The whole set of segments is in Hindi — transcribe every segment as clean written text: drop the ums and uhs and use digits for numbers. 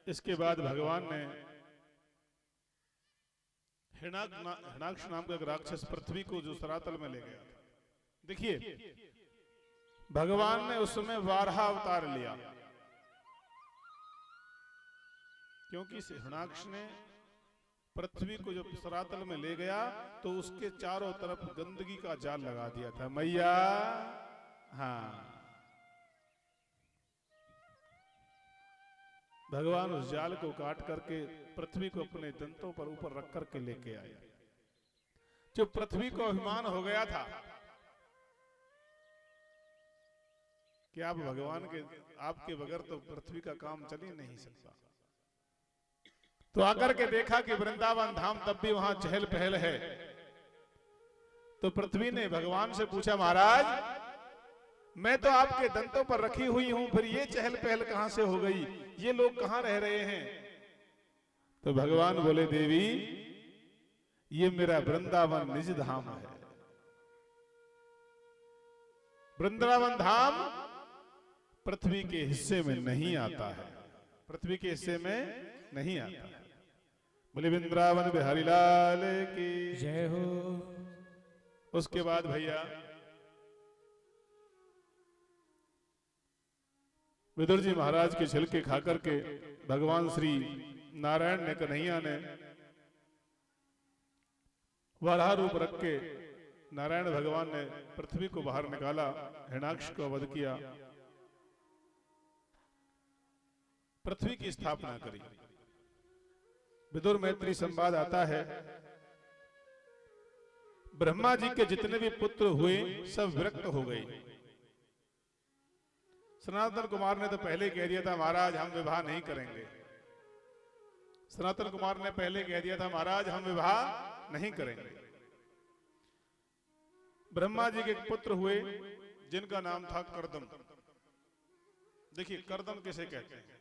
इसके बाद भगवान ने हिरणाक्ष नाम का एक राक्षस पृथ्वी को जो सरातल में ले गया था। देखिए, भगवान ने उस समय वाराह अवतार लिया, क्योंकि हिरणाक्ष ने पृथ्वी को जब सरातल में ले गया तो उसके चारों तरफ गंदगी का जाल लगा दिया था। मैया, हाँ, भगवान उस जाल को काट करके पृथ्वी को अपने दंतों पर ऊपर रख करके लेके आए। जो पृथ्वी को अभिमान हो गया था कि आप भगवान के, आपके बगैर तो पृथ्वी का काम चल ही नहीं सकता, तो आकर के देखा कि वृंदावन धाम तब भी वहां चहल पहल है। तो पृथ्वी ने भगवान से पूछा, महाराज मैं तो आपके दंतों पर रखी हुई हूं, फिर ये चहल पहल कहां से हो गई, ये लोग कहां रह रहे हैं? तो भगवान बोले, देवी ये मेरा वृंदावन निज धाम है। वृंदावन धाम पृथ्वी के हिस्से में नहीं आता है, पृथ्वी के हिस्से में नहीं आता है। बोले वृंदावन बिहारी लाल की जय हो। उसके बाद भैया विदुर जी महाराज के छिलके खाकर के भगवान श्री नारायण ने, कन्हैया ने वाराह रूप रख के नारायण भगवान ने पृथ्वी को बाहर निकाला, हिरणाक्ष को वध किया, पृथ्वी की स्थापना करी। विदुर मैत्री संवाद आता है, ब्रह्मा जी के जितने भी पुत्र हुए सब विरक्त हो गए। सनातन कुमार ने तो पहले कह दिया था, महाराज हम विवाह नहीं करेंगे। सनातन कुमार ने पहले कह दिया था, महाराज हम विवाह नहीं करेंगे। ब्रह्मा जी के एक पुत्र हुए जिनका नाम था करदम। देखिए करदम किसे कहते हैं?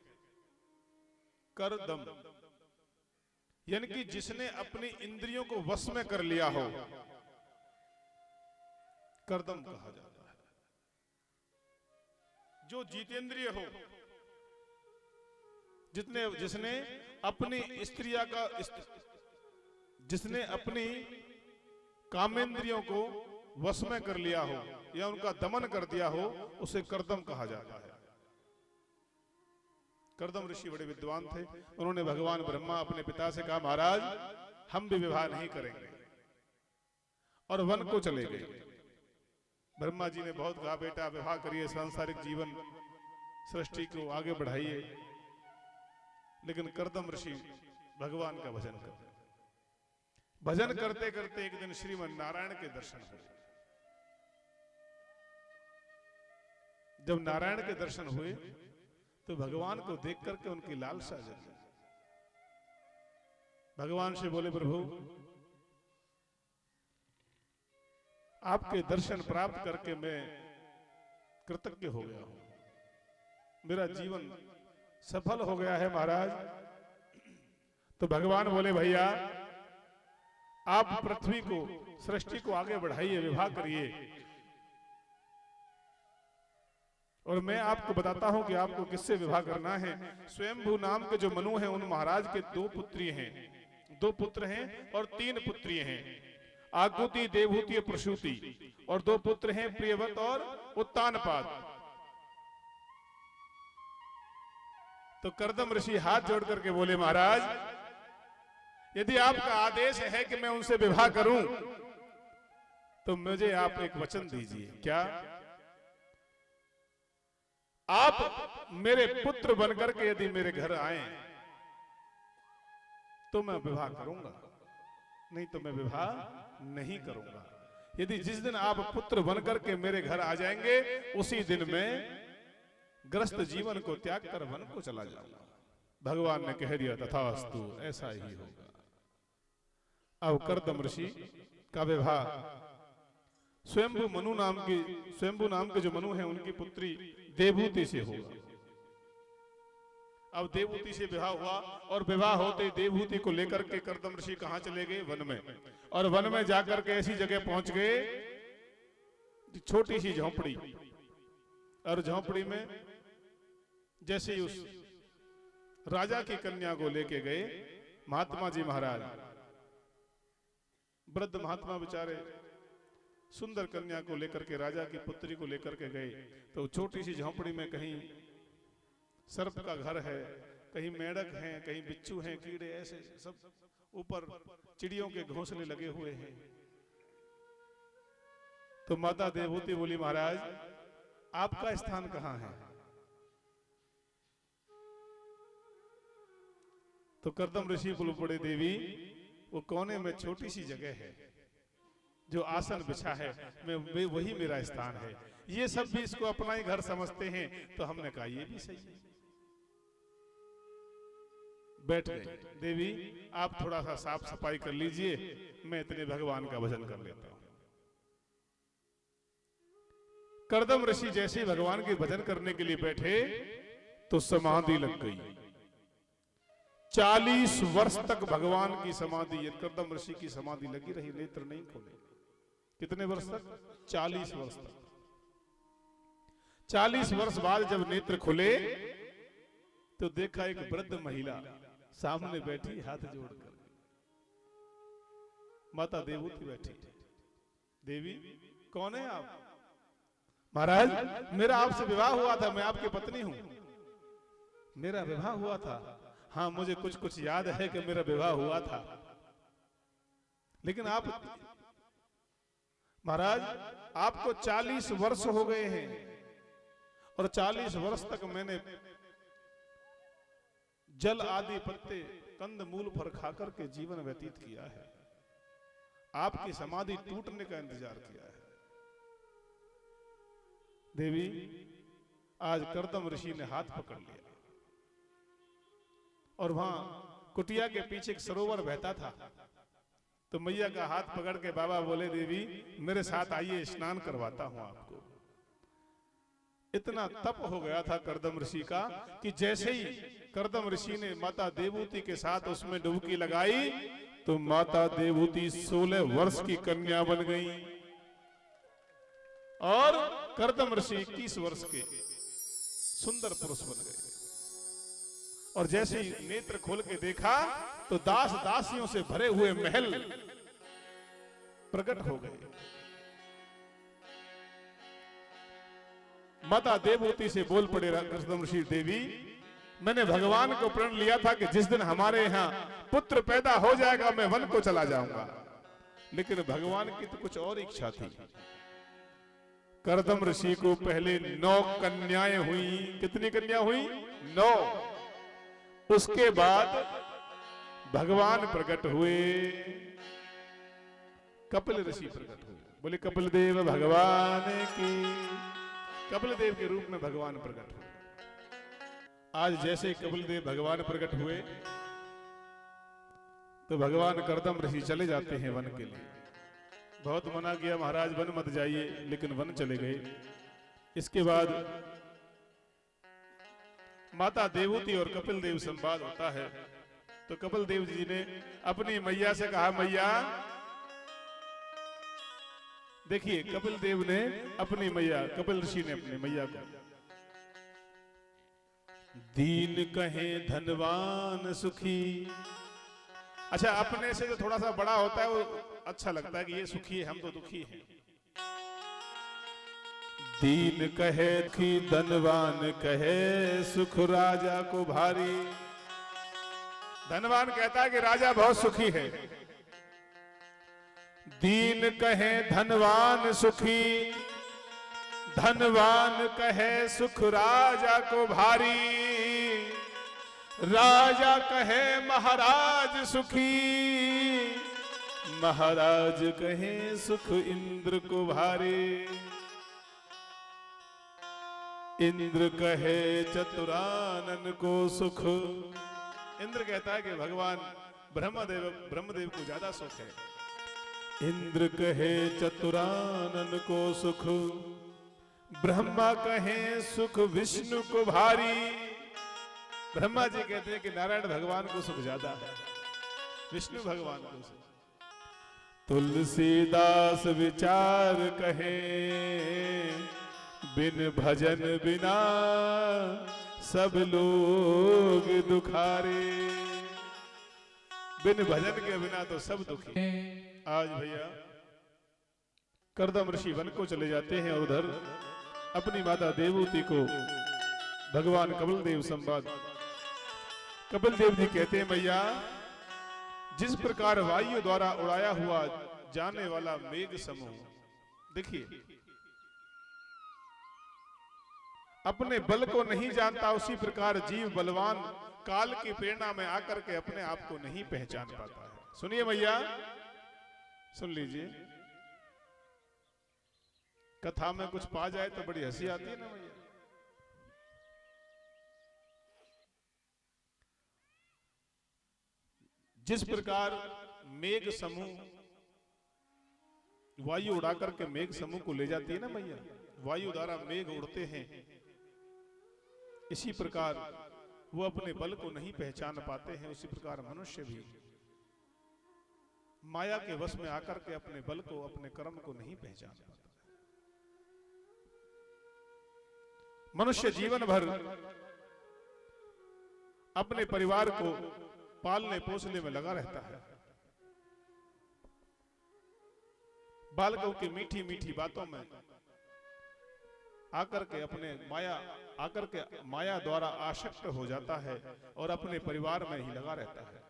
करदम यानी कि जिसने अपनी इंद्रियों को वश में कर लिया हो, करदम कहा जाता है। जो जितेंद्रिय हो, जिसने अपनी स्त्रिया का, जिसने अपनी कामेंद्रियों को वश में कर लिया हो या उनका दमन कर दिया हो, उसे करदम कहा जाता है। करदम ऋषि बड़े विद्वान थे। उन्होंने भगवान ब्रह्मा अपने पिता से कहा, महाराज हम भी विवाह नहीं करेंगे, और वन को चले गए। ब्रह्मा जी ने बहुत कहा, बेटा विवाह करिए, सांसारिक जीवन सृष्टि को आगे बढ़ाइए, लेकिन करदम ऋषि भगवान का भजन करते, भजन करते करते एक दिन श्रीमन नारायण के दर्शन हुए। जब नारायण के दर्शन हुए तो भगवान को देख करके उनकी लालसा जगी। भगवान से बोले, प्रभु आपके दर्शन प्राप्त करके मैं कृतज्ञ हो गया हूं, मेरा जीवन सफल हो गया है महाराज। तो भगवान बोले, भैया आप पृथ्वी को, सृष्टि को आगे बढ़ाइए, विवाह करिए, और मैं आपको बताता हूं कि आपको किससे विवाह करना है। स्वयंभू नाम के जो मनु हैं, उन महाराज के दो पुत्री हैं, दो पुत्र हैं और तीन पुत्री हैं, आकुति, देवहूति, प्रसूति, और दो पुत्र हैं प्रियव्रत और उत्तानपाद। तो करदम ऋषि हाथ जोड़ करके बोले, महाराज यदि आपका आदेश है कि मैं उनसे विवाह करूं तो मुझे आप एक वचन दीजिए। क्या? आप मेरे पुत्र बनकर के यदि मेरे घर आए तो मैं विवाह करूंगा, नहीं तो मैं विवाह नहीं करूंगा। यदि जिस दिन आप पुत्र बनकर के मेरे घर आ जाएंगे, उसी दिन मैं ग्रस्त जीवन को त्याग कर वन को चला जाऊंगा। भगवान ने कह दिया, तथास्तु, ऐसा ही होगा। अब करदम ऋषि का विवाह स्वयंभू नाम के जो मनु हैं, उनकी पुत्री देवहूति से होगा। अब देवहूति से विवाह हुआ, और विवाह होते देवहूति को लेकर के करदम ऋषि कहां चले गए? वन में। और वन में जाकर के ऐसी जगह पहुंच गए, छोटी सी झोंपड़ी, और झोंपड़ी में जैसे ही उस राजा की कन्या को लेके गए महात्मा जी महाराज। वृद्ध महात्मा बेचारे सुंदर कन्या को लेकर के, राजा की पुत्री को लेकर के गए, तो छोटी सी झोंपड़ी में कहीं सर्प का घर है, कहीं मेंढक हैं, कहीं बिच्छू हैं, कीड़े, ऐसे सब, ऊपर चिड़ियों के घोंसले लगे हुए हैं। तो माता देवहूति बोली, महाराज आपका स्थान कहां है? तो कर्दम ऋषि बोल पड़े, देवी वो कोने में छोटी सी जगह है, जो आसन बिछा है, मैं वही मेरा स्थान है। ये सब भी इसको अपना ही घर समझते हैं। तो हमने कहा ये भी सही है। बैठ गए। देवी आप थोड़ा सा साफ सफाई कर लीजिए, मैं इतने भगवान का भजन कर लेता हूं। कर्दम ऋषि जैसे ही भगवान के भजन करने के लिए बैठे तो समाधि लग गई। 40 वर्ष तक भगवान की समाधि, कर्दम ऋषि की समाधि लगी रही, नेत्र नहीं खोले। कितने वर्ष तक? 40 वर्ष तक। 40 वर्ष बाद जब नेत्र खुले तो देखा एक वृद्ध महिला सामने बैठी, हाथ जोड़कर। माता देवहूति बैठी। देवी कौन है आप? महाराज मेरा आपसे विवाह हुआ था, मैं आपकी पत्नी हूं। मेरा विवाह हुआ था? हाँ मुझे कुछ कुछ याद है कि मेरा विवाह हुआ था, लेकिन आप महाराज आपको 40 वर्ष हो गए हैं और 40 वर्ष तक मैंने जल आदि पत्ते कंद मूल फल खाकर के जीवन व्यतीत किया है। आपकी समाधि टूटने का इंतजार किया है। देवी आज कर्दम ऋषि ने हाथ पकड़ लिया और वहां कुटिया के पीछे एक सरोवर बहता था। तो मैया का हाथ पकड़ के बाबा बोले, देवी मेरे साथ आइए, स्नान करवाता हूं आपको। इतना तप हो गया था कर्दम ऋषि का कि जैसे ही कर्दम ऋषि ने माता देवहूति के साथ उसमें डुबकी लगाई तो माता देवहूति 16 वर्ष की कन्या बन गई और कर्दम ऋषि 21 वर्ष के सुंदर पुरुष बन गए। और जैसे ही नेत्र खोल के देखा तो दास दासियों से भरे हुए महल प्रकट हो गए। माता देवहूति से बोल पड़े कर्दम ऋषि, देवी मैंने भगवान को प्रण लिया था कि जिस दिन हमारे यहाँ पुत्र पैदा हो जाएगा मैं वन को चला जाऊंगा, लेकिन भगवान की तो कुछ और इच्छा थी। कर्दम ऋषि को पहले 9 कन्याएं हुई। कितनी कन्या हुई? 9। उसके बाद भगवान प्रकट हुए, कपिल ऋषि प्रकट हुए। बोले कपिल देव भगवान की। कपिल देव के रूप में भगवान प्रकट हुए। आज जैसे कपिल देव भगवान प्रकट हुए तो भगवान कर्दम ऋषि चले जाते हैं वन के लिए। बहुत मना किया, महाराज वन मत जाइए, लेकिन वन चले गए। इसके बाद माता देवहूति और कपिल देव संवाद होता है। तो कपिल देव जी ने अपनी मैया से कहा, मैया देखिए, कपिल देव ने अपनी मैया, कपिल ऋषि ने अपनी मैया को दीन कहे धनवान सुखी। अच्छा, अपने से जो थोड़ा सा बड़ा होता है वो अच्छा लगता है कि ये सुखी है, हम तो दुखी हैं। दीन कहे दुखी, धनवान कहे सुख राजा को भारी। धनवान कहता है कि राजा बहुत सुखी है। दीन कहे धनवान सुखी, धनवान कहे सुख राजा को भारी। राजा कहे महाराज सुखी, महाराज कहे सुख इंद्र को भारी। इंद्र कहे चतुरानन को सुख। इंद्र कहता है कि भगवान ब्रह्मदेव को ज्यादा सुख है। इंद्र कहे चतुरानन को सुख, ब्रह्मा कहे सुख विष्णु को भारी। ब्रह्मा जी कहते हैं कि नारायण भगवान को सुख ज्यादा है, विष्णु भगवान को सुख। तुलसीदास विचार कहे, बिन भजन बिना सब लोग दुखारे। बिन भजन के बिना तो सब दुखी। आज भैया करदम ऋषि वन को चले जाते हैं और उधर अपनी माता देवहूति को भगवान कपिल देव संवाद। कपिल देव जी कहते हैं भैया जिस प्रकार वायु द्वारा उड़ाया हुआ जाने वाला मेघ समूह, देखिए अपने बल को नहीं जानता, उसी प्रकार जीव बलवान काल की प्रेरणा में आकर के अपने आप को नहीं पहचान पाता है। सुनिए भैया, सुन लीजिए, कथा में कुछ पा जाए तो बड़ी हंसी आती है ना भैया। जिस प्रकार मेघ समूह वायु उड़ा करके मेघ समूह को ले जाती है ना भैया, वायु द्वारा मेघ उड़ते हैं, इसी प्रकार वो अपने बल को नहीं पहचान पाते हैं। उसी प्रकार मनुष्य भी माया के वश में आकर के अपने बल को, अपने कर्म को नहीं पहचान पाता। मनुष्य जीवन भर अपने परिवार को पालने पोसने में लगा रहता है। बालकों की मीठी मीठी बातों में आकर के अपने माया द्वारा आसक्त हो जाता है और अपने परिवार में ही लगा रहता है।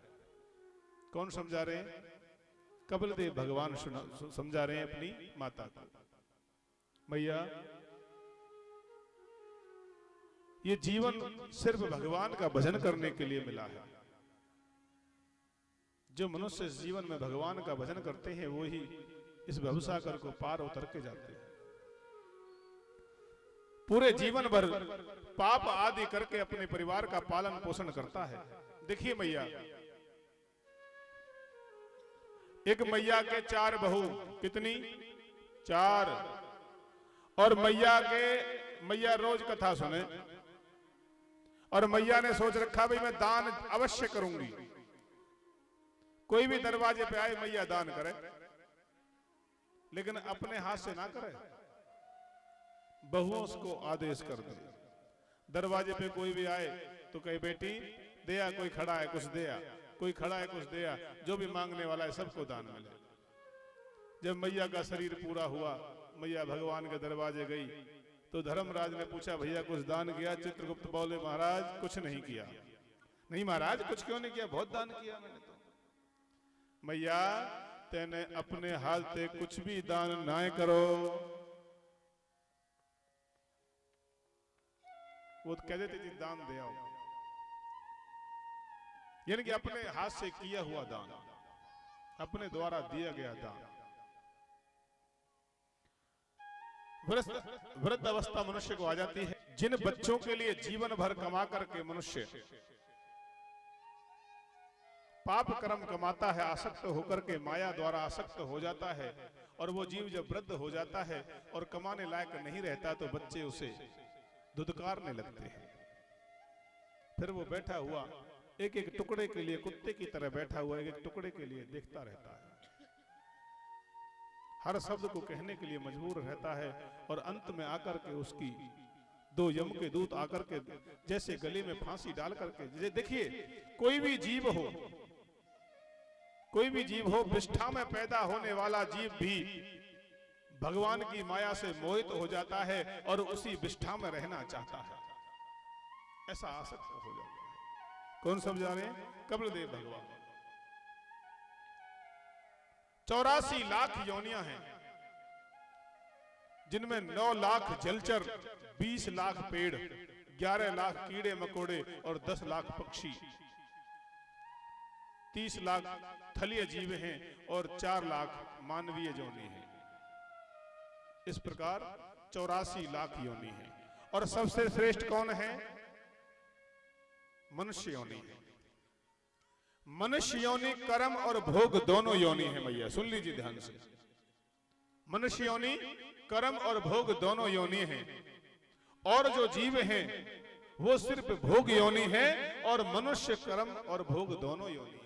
कौन समझा रहे हैं? कपिल देव भगवान समझा रहे हैं अपनी माता को। भैया ये जीवन सिर्फ भगवान का भजन करने के लिए मिला है। जो मनुष्य इस जीवन में भगवान का भजन करते हैं वो ही इस भवसागर को पार उतर के जाते हैं। पूरे जीवन भर पाप आदि करके अपने परिवार का पालन पोषण करता है। देखिए मैया, एक मैया के 4 बहू, कितनी? 4। और मैया रोज कथा सुने और मैया ने सोच रखा भाई मैं दान अवश्य करूंगी। कोई भी दरवाजे पे आए मैया दान करे, लेकिन अपने हाथ से ना करे, बहुओं को आदेश कर दे। दरवाजे पे कोई भी आए तो कहे बेटी दिया, कोई खड़ा है कुछ दिया, कोई खड़ा है कुछ दिया, जो भी मांगने वाला है सबको दान मिले। जब मैया का शरीर पूरा हुआ, मैया भगवान के दरवाजे गई तो धर्मराज ने पूछा भैया कुछ दान किया? चित्रगुप्त बोले महाराज कुछ नहीं किया। नहीं महाराज कुछ क्यों नहीं किया? बहुत दान किया मैंने तो। मैया तेने अपने हाथ से कुछ भी दान ना करो। वो तो कह देते थी दान दे आओ, यानी कि अपने हाथ से किया हुआ दान, अपने द्वारा दिया गया दान। वृद्ध अवस्था मनुष्य को आ जाती है। जिन बच्चों के लिए जीवन भर कमा करके मनुष्य पाप कर्म कमाता है, आसक्त होकर के माया द्वारा आसक्त हो जाता है, और वो जीव जब वृद्ध हो जाता है और कमाने लायक नहीं रहता तो बच्चे उसे धुतकारने लगते हैं। फिर वो बैठा हुआ एक एक टुकड़े के लिए, कुत्ते की तरह बैठा हुआ एक एक टुकड़े के लिए देखता रहता है। हर शब्द को कहने के लिए मजबूर रहता है और अंत में आकर के उसकी 2 यम के दूत आकर के जैसे गले में फांसी डाल करके, देखिए कोई भी जीव हो, विष्ठा में पैदा होने वाला जीव भी भगवान की माया से मोहित हो जाता है और उसी विष्ठा में रहना चाहता है, ऐसा आसक्त हो जाता है। कौन समझा रहे हैं? कपिल देव भगवान। 84 लाख योनियां हैं, जिनमें 9 लाख जलचर, 20 लाख पेड़, 11 लाख कीड़े मकोड़े और 10 लाख पक्षी, 30 लाख थलीय जीव हैं और 4 लाख मानवीय योनि हैं। इस प्रकार 84 लाख योनि हैं। और सबसे श्रेष्ठ कौन है? मनुष्य योनि है। मनुष्य योनि कर्म और भोग दोनों योनि है। भैया सुन लीजिए ध्यान से, मनुष्य योनि कर्म और भोग दोनों योनि हैं, और जो जीव हैं वो सिर्फ भोग योनि है, और मनुष्य कर्म और भोग दोनों योनि।